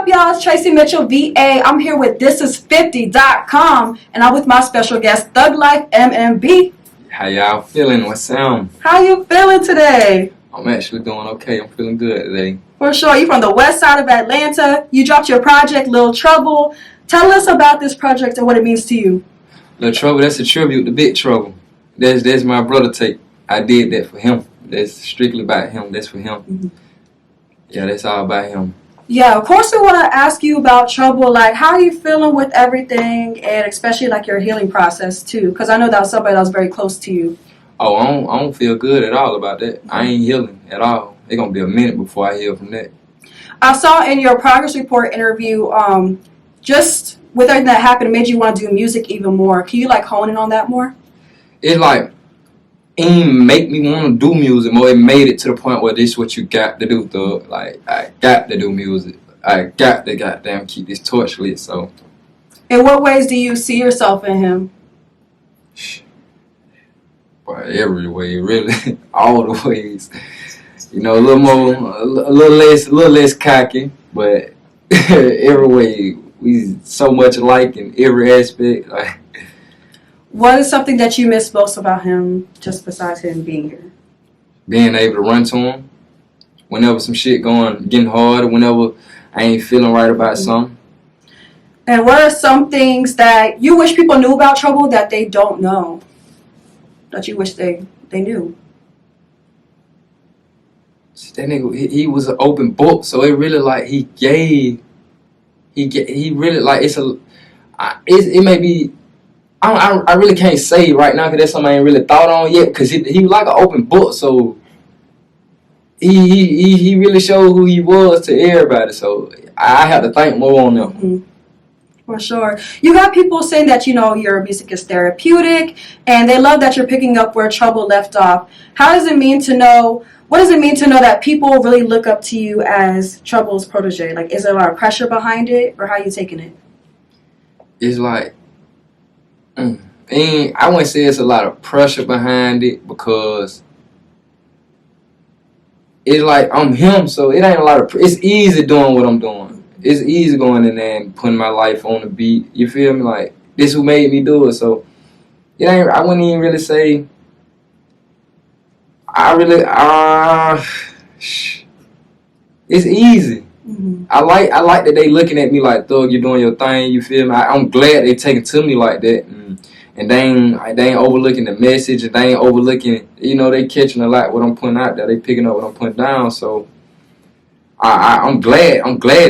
up, y'all? It's Tracy Mitchell VA. I'm here with ThisIs50.com, and I'm with my special guest, Thuglife MMB. How y'all feeling? What's up? How you feeling today? I'm actually doing okay. I'm feeling good today. For sure. You from the west side of Atlanta. You dropped your project, Little Trouble. Tell us about this project and what it means to you. Little Trouble, that's a tribute to Big Trouble. That's my brother take. I did that for him. That's strictly about him. That's for him. Mm-hmm. Yeah, that's all about him. Yeah, of course we want to ask you about Trouble. Like, how are you feeling with everything, and especially like your healing process too? Because I know that was somebody that was very close to you. Oh, I don't feel good at all about that. I ain't healing at all. It's gonna be a minute before I heal from that. I saw in your progress report interview, just with everything that happened, it made you want to do music even more. Can you like hone in on that more? It's like, it ain't make me want to do music more. It made it to the point where this is what you got to do, Thug. Like, I got to do music. I got to goddamn keep this torch lit, so. In what ways do you see yourself in him? Boy, every way, really. All the ways. You know, a little more, a little less cocky, but every way, we so much alike in every aspect. Like, what is something that you miss most about him, just besides him being here? being able to run to him whenever some shit getting hard, or whenever I ain't feeling right about something. And what are some things that you wish people knew about Trouble that they don't know, that you wish they knew? That nigga, he was an open book, so it really like he really like it may be. I really can't say right now because that's something I ain't really thought on yet. Because he was like an open book, so he really showed who he was to everybody. So I have to think more on them. Mm-hmm. For sure. You got people saying that, you know, your music is therapeutic, and they love that you're picking up where Trouble left off. What does it mean to know that people really look up to you as Trouble's protege? Like, is there a lot of pressure behind it, or how are you taking it? It's like, I wouldn't say it's a lot of pressure behind it, because it's like I'm him, so it ain't a lot of. It's easy doing what I'm doing. It's easy going in there and putting my life on the beat. You feel me? Like, this who made me do it. So it ain't. I wouldn't even really say. It's easy. Mm-hmm. I like that they looking at me like, Thug, you're doing your thing. You feel me? I'm glad they taking to me like that, and they ain't overlooking the message, and they ain't overlooking. You know, they catching a lot what I'm putting out there. They picking up what I'm putting down. So I'm glad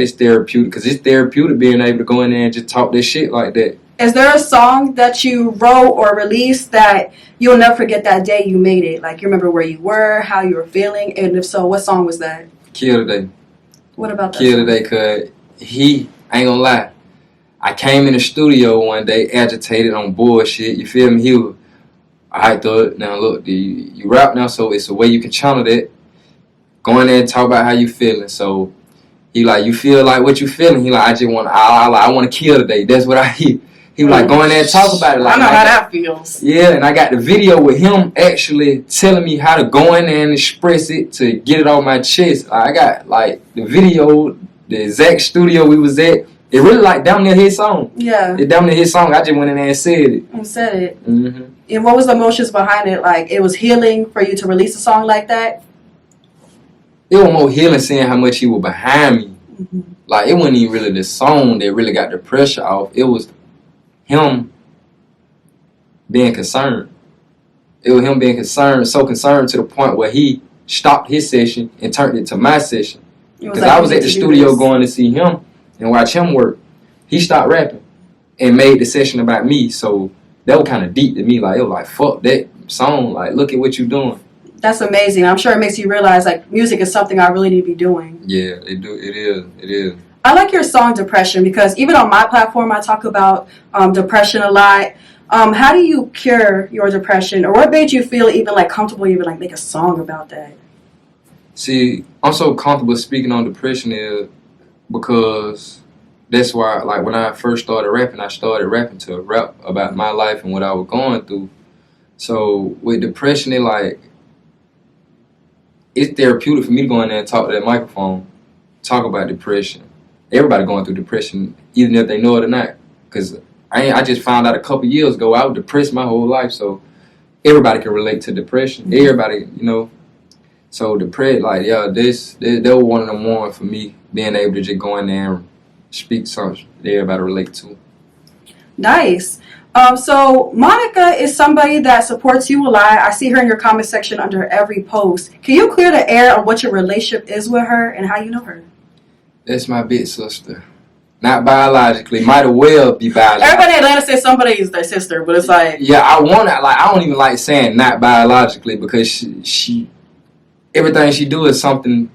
it's therapeutic, because it's therapeutic being able to go in there and just talk this shit like that. Is there a song that you wrote or released that you'll never forget that day you made it? Like, you remember where you were, how you were feeling, and if so, what song was that? Kill Today. What about that? Kill Today, because I ain't gonna lie. I came in the studio one day agitated on bullshit. You feel me? He was, alright, Thug, now look, you rap now, so it's a way you can channel that. Go in there and talk about how you feeling. So he like, you feel like what you feeling? He like, I want to kill today. That's what I hear. He was like, go in there and talk about it. Like, I know how that feels. Yeah, and I got the video with him actually telling me how to go in there and express it to get it off my chest. I got like the video, the exact studio we was at. It really like down near his song. Yeah. It down near his song. I just went in there and said it. You said it. Mm-hmm. And what was the emotions behind it? Like, it was healing for you to release a song like that? It was more healing seeing how much he was behind me. Mm-hmm. Like, it wasn't even really the song that really got the pressure off. It was him being concerned. It was him being concerned, so concerned to the point where he stopped his session and turned it to my session. Because I was at the studio going to see him and watch him work. He stopped rapping and made the session about me. So that was kind of deep to me. Like, it was like, fuck that song. Like, look at what you doing. That's amazing. I'm sure it makes you realize, like, music is something I really need to be doing. Yeah, it is. I like your song Depression, because even on my platform I talk about depression a lot. How do you cure your depression, or what made you feel even like comfortable even like make a song about that? See, I'm so comfortable speaking on depression is because that's why, like, when I first started rapping, I started rapping to rap about my life and what I was going through. So with depression, it's therapeutic for me to go in there and talk to that microphone, talk about depression, everybody going through depression, even if they know it or not. Because I just found out a couple years ago I was depressed my whole life, so everybody can relate to depression. Mm-hmm. Everybody, you know. So depressed, like, yeah, they were one of them ones for me, being able to just go in there and speak something that everybody relate to. Nice. So Monica is somebody that supports you a lot. I see her in your comment section under every post. Can you clear the air on what your relationship is with her and how you know her? That's my big sister. Not biologically. Might as well be biologically. Everybody in Atlanta says somebody is their sister, but it's like... Yeah, I don't even like saying not biologically, because she everything she do is something...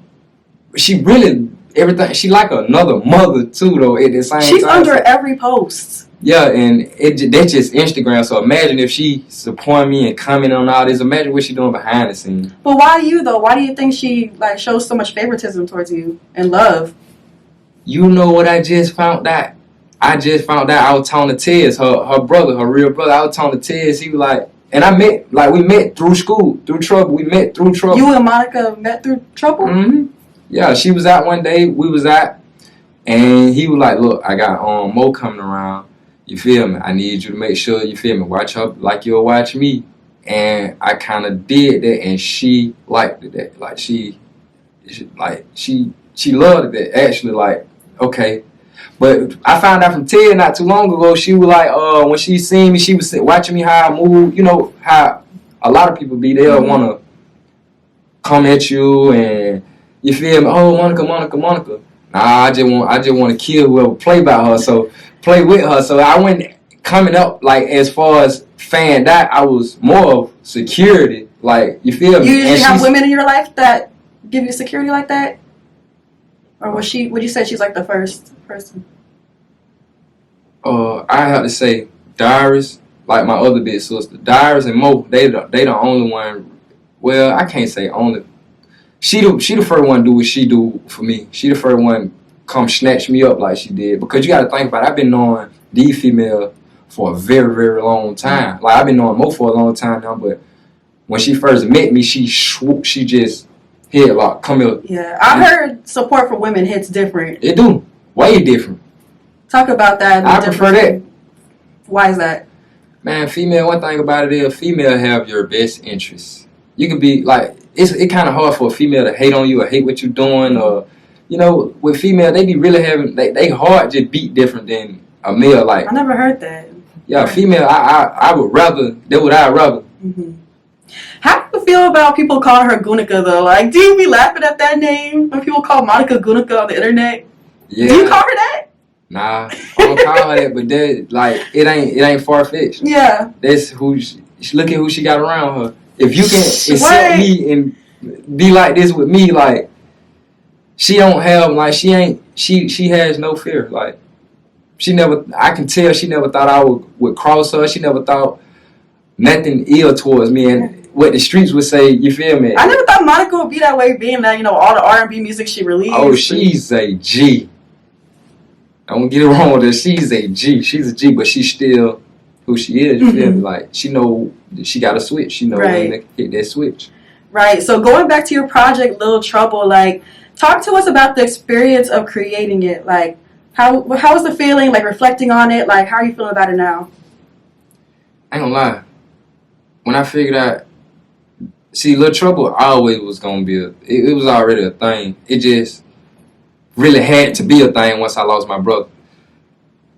She really... Everything... She like another mother, too, though, at the same time. She's under every post. Yeah, and that's just Instagram. So imagine if she support me and comment on all this. Imagine what she doing behind the scenes. But why you, though? Why do you think she like shows so much favoritism towards you and love? You know what I just found out? I was talking to Tez, her brother, her real brother. I was talking to Tez. He was like, and we met through school, through trouble. We met through trouble. You and Monica met through trouble? Mm-hmm. Yeah, she was out one day. We was out, and he was like, look, I got Mo coming around. You feel me? I need you to make sure, you feel me, watch her like you'll watch me. And I kind of did that, and she liked that. Like, she loved it, actually, like, okay. But I found out from Ted not too long ago, she was like, when she seen me, she was watching me how I move. You know how a lot of people be, they'll want to come at you and, you feel me, oh, Monica. Nah, I just want to kill whoever play with her. So I went coming up, like, as far as fan that, I was more of security. Like, you feel me? You usually have women in your life that give you security like that? Or would you say she's like the first person? I have to say Darius, like my other big sister. Darius and Mo, they the only one. Well, I can't say only. She the first one do what she do for me. She the first one come snatch me up like she did. Because you got to think about it. I've been knowing these female for a very, very long time. Like, I've been knowing Mo for a long time now, but when she first met me, she just hit like, come here. Yeah, I heard support for women hits different. It do. Way different. Talk about that. I prefer that. Why is that? Man, female, one thing about it is female have your best interests. You can be like, it kind of hard for a female to hate on you or hate what you're doing, or, you know, with female, they be really having, they heart just beat different than a male. Like, I never heard that. Yeah, female, I would rather, that would I rather. Mm-hmm. How do you feel about people calling her Gunica, though? Like, do you be laughing at that name when people call Monica Gunica on the internet? Yeah. Do you call her that? Nah, I don't call her that, but that, like, it ain't far-fetched. Yeah. That's who, look at who she got around her. If you can accept me and be like this with me, like, she don't have, like, she has no fear. Like, I can tell she never thought I would cross her. She never thought nothing ill towards me. And what the streets would say, you feel me? I never thought Monica would be that way, being that, you know, all the R&B music she released. Oh, she's a G. I won't get it wrong with her. She's a G. She's a G, but she's still who she is. You feel me? Like, she know she got a switch. She know when to hit that switch. Right. So going back to your project, Little Trouble, like, talk to us about the experience of creating it. Like, how was the feeling? Like, reflecting on it. Like, how are you feeling about it now? I ain't gonna lie. When I figured out, see, Little Trouble always was gonna be it was already a thing. It just really had to be a thing once I lost my brother.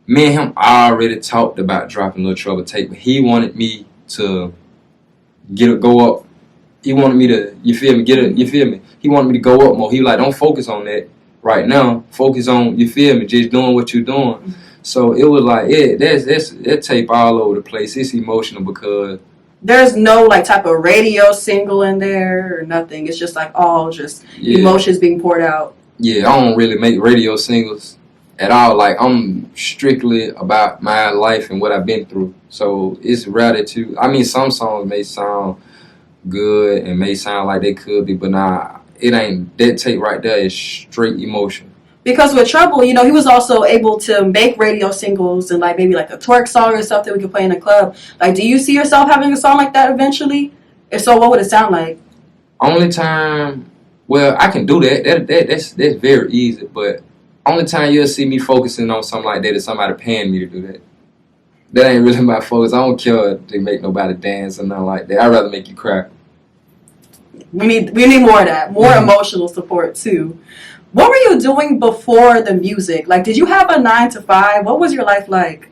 Me and him already talked about dropping Little Trouble tape, but he wanted me to go up. He wanted me to, you feel me? He wanted me to go up more. He was like, don't focus on that right now. Focus on, you feel me, just doing what you're doing. So it was like, yeah, that tape all over the place. It's emotional because there's no, like, type of radio single in there or nothing. It's just, like, all just emotions being poured out. Yeah, I don't really make radio singles at all. Like, I'm strictly about my life and what I've been through. So it's rather to, I mean, some songs may sound good and may sound like they could be, but nah, it ain't. That tape right there is straight emotion. Because with Trouble, you know, he was also able to make radio singles and, like, maybe like a twerk song or something we could play in a club. Like, do you see yourself having a song like that eventually? If so, what would it sound like? Only time, well, I can do that. That's very easy. But Only time you'll see me focusing on something like that is somebody paying me to do that. That ain't really my focus. I don't care if they make nobody dance or nothing like that. I'd rather make you cry. We need more of that, more emotional support too. What were you doing before the music? Like, did you have a 9 to 5? What was your life like?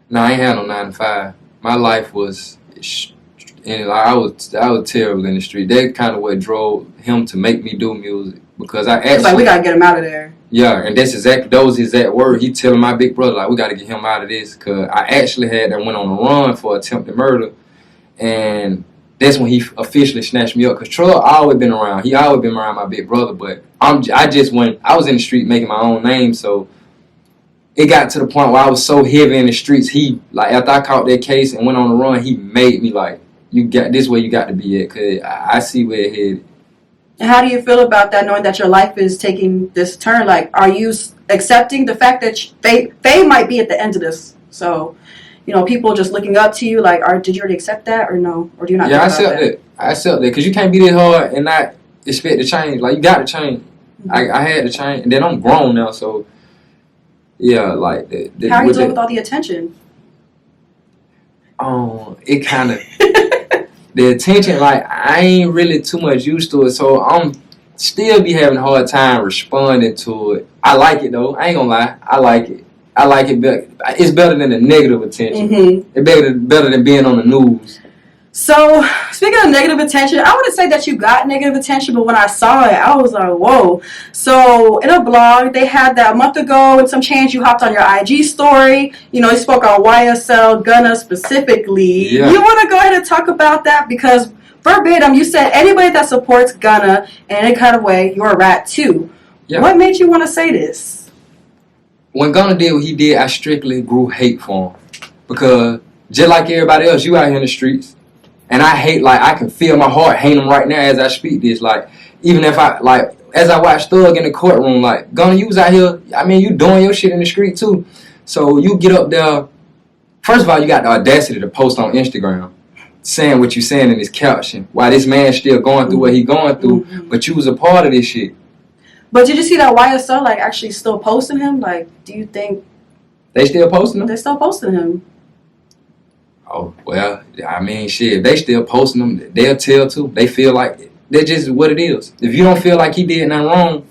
Nah, I ain't had no 9 to 5. My life was, and I was terrible in the street. That kind of what drove him to make me do music, because I actually, it's like, we gotta get him out of there. Yeah, and that's exactly those exact words. He telling my big brother, like, we gotta get him out of this, because I actually went on a run for attempted murder, and that's when he officially snatched me up. Cause Troy always been around. He always been around my big brother, but I was in the street making my own name, so it got to the point where I was so heavy in the streets. He, like, after I caught that case and went on the run, he made me like, you got this way you got to be at, cause I see where it headed. And how do you feel about that, knowing that your life is taking this turn? Like, are you accepting the fact that they might be at the end of this? So, you know, people just looking up to you, like, did you already accept that or no? Or do you not think about that? I accept that. Because you can't be this hard and not expect to change. Like, you got to change. Mm-hmm. I had to change. And then I'm grown now, so, yeah, like. How are you dealing with all the attention? It kind of. The attention, like, I ain't really too much used to it, so I'm still be having a hard time responding to it. I like it, though. I ain't gonna lie. I like it. I like it better. It's better than the negative attention. Mm-hmm. It's better than being on the news. So, speaking of negative attention, I wouldn't say that you got negative attention, but when I saw it, I was like, whoa. So, in a blog, they had that a month ago and some change, you hopped on your IG story. You know, you spoke on YSL, Gunna specifically. Yeah. You want to go ahead and talk about that? Because verbatim, you said anybody that supports Gunna in any kind of way, you're a rat too. Yeah. What made you want to say this? When Gunna did what he did, I strictly grew hate for him. Because just like everybody else, you out here in the streets. And I hate, like, I can feel my heart hate him right now as I speak this. Like, even if I, like, as I watch Thug in the courtroom, like, Gunna, you was out here, I mean, you doing your shit in the street too. So you get up there, first of all, you got the audacity to post on Instagram saying what you saying in this caption. While this man's still going through what he going through, but you was a part of this shit. But did you see that YSL, like, actually still posting him? Like, do you think... They still posting him? They're still posting him. Oh, well, I mean, shit, if they still posting them, they'll tell too. They feel like that's just what it is. If you don't feel like he did nothing wrong,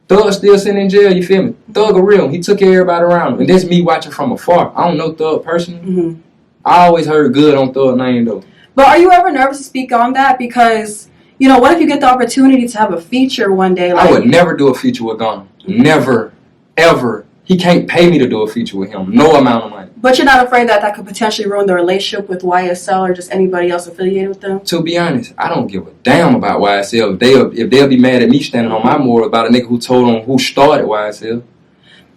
Thug still sitting in jail, you feel me? Thug a real. He took care of everybody around him. And that's me watching from afar. I don't know Thug personally. Mm-hmm. I always heard good on Thug's name, though. But are you ever nervous to speak on that? Because, you know, what if you get the opportunity to have a feature one day? Like, I would never do a feature with Gunna. Never, ever. He can't pay me to do a feature with him. No amount of money. But you're not afraid that that could potentially ruin the relationship with YSL or just anybody else affiliated with them? To be honest, I don't give a damn about YSL. If they'll be mad at me standing on my moral about a nigga who told them who started YSL.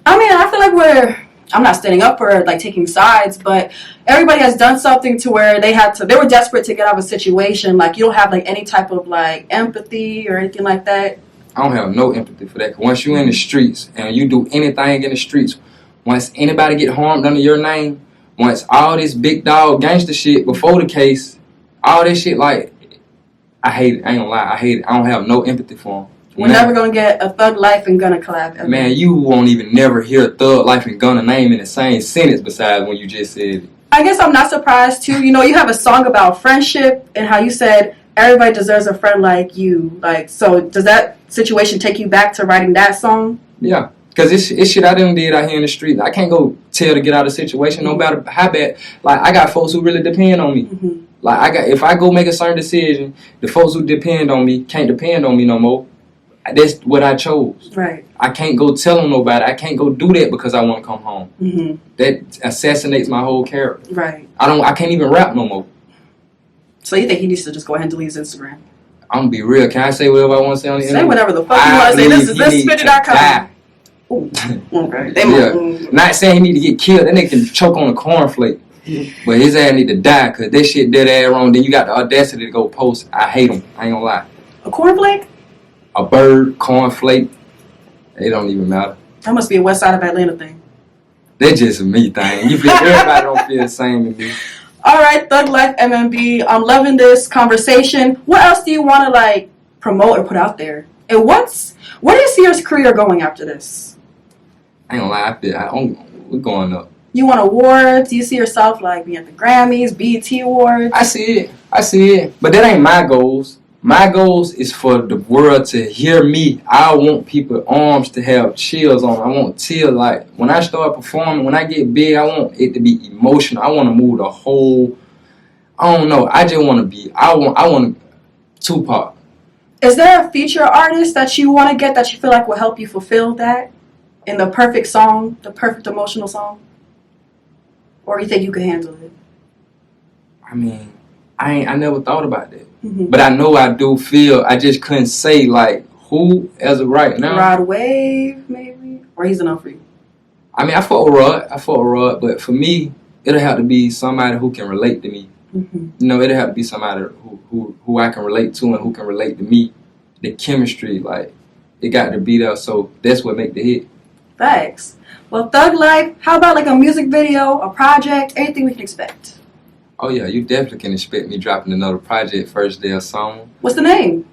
I mean, I feel like I'm not standing up for, like, taking sides, but everybody has done something to where they were desperate to get out of a situation. Like, you don't have, like, any type of, like, empathy or anything like that. I don't have no empathy for that. Once you're in the streets and you do anything in the streets, once anybody get harmed under your name, once all this big dog gangster shit before the case, all this shit, like, I hate it. I ain't gonna lie. I hate it. I don't have no empathy for them. We're never gonna get a Thuglife and Gunna collab ever. Man, you won't even never hear Thuglife and Gunna name in the same sentence besides when you just said it. I guess I'm not surprised too. You know, you have a song about friendship and how you said everybody deserves a friend like you. Like, so does that situation take you back to writing that song? Yeah, because it's shit I done did out here in the street. I can't go tell to get out of the situation, no matter how bad. Like, I got folks who really depend on me. Mm-hmm. Like, if I go make a certain decision, the folks who depend on me can't depend on me no more. That's what I chose. Right. I can't go tell nobody. I can't go do that because I want to come home. Mm-hmm. That assassinates my whole character. Right. I can't even rap no more. So you think he needs to just go ahead and delete his Instagram? I'm gonna be real. Can I say whatever I want to say on the internet? Say whatever the fuck you want to say. This is Spinrilla.com. Okay. Not saying he need to get killed. That nigga can choke on a cornflake. But his ass need to die because that shit dead ass wrong. Then you got the audacity to go post. I hate him. I ain't gonna lie. A cornflake? A bird, cornflake. It don't even matter. That must be a West Side of Atlanta thing. That's just a me thing. Everybody don't feel the same as me. All right, Thuglife MMB. I'm loving this conversation. What else do you want to, like, promote or put out there? And where do you see your career going after this? I ain't gonna lie, we're going up. You want awards? Do you see yourself like being at the Grammys, BET Awards? I see it. But that ain't my goals. My goals is for the world to hear me. I want people's arms to have chills on. I want tears. Like, when I start performing, when I get big, I want it to be emotional. I want to move the whole, I don't know. I just want to be, I want Tupac. Is there a feature artist that you want to get that you feel like will help you fulfill that in the perfect song, the perfect emotional song? Or you think you can handle it? I mean, I never thought about that. Mm-hmm. But I know I do feel, I just couldn't say, like, who as of right now. Rod Wave, maybe? Or he's enough for you? I mean, I fought with Rod, but for me, it'll have to be somebody who can relate to me. Mm-hmm. You know, it'll have to be somebody who I can relate to and who can relate to me. The chemistry, like, it got to be there, so that's what make the hit. Thanks. Well, Thuglife, how about like a music video, a project, anything we can expect? Oh yeah, you definitely can expect me dropping another project first day of summer. What's the name?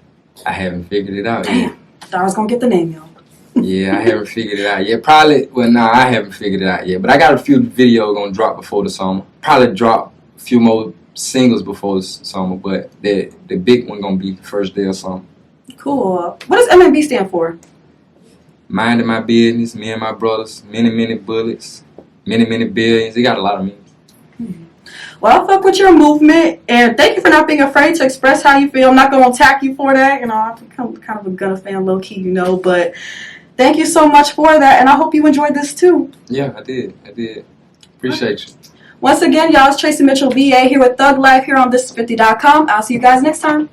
I haven't figured it out Damn, yet. thought I was gonna get the name, y'all. Yeah, I haven't figured it out yet. Probably, well, nah, I haven't figured it out yet. But I got a few videos gonna drop before the summer. Probably drop a few more singles before the summer, but the big one gonna be the first day of summer. Cool. What does MMB stand for? Minding my business, me and my brothers, many bullets, many billions. It got a lot of meanings. Well, I fuck with your movement, and thank you for not being afraid to express how you feel. I'm not going to attack you for that. You know, I'm kind of a Gunna fan, low-key, you know, but thank you so much for that, and I hope you enjoyed this, too. Yeah, I did. Appreciate you. Once again, y'all, it's Tracy Mitchell VA here with Thuglife here on This50.com. I'll see you guys next time.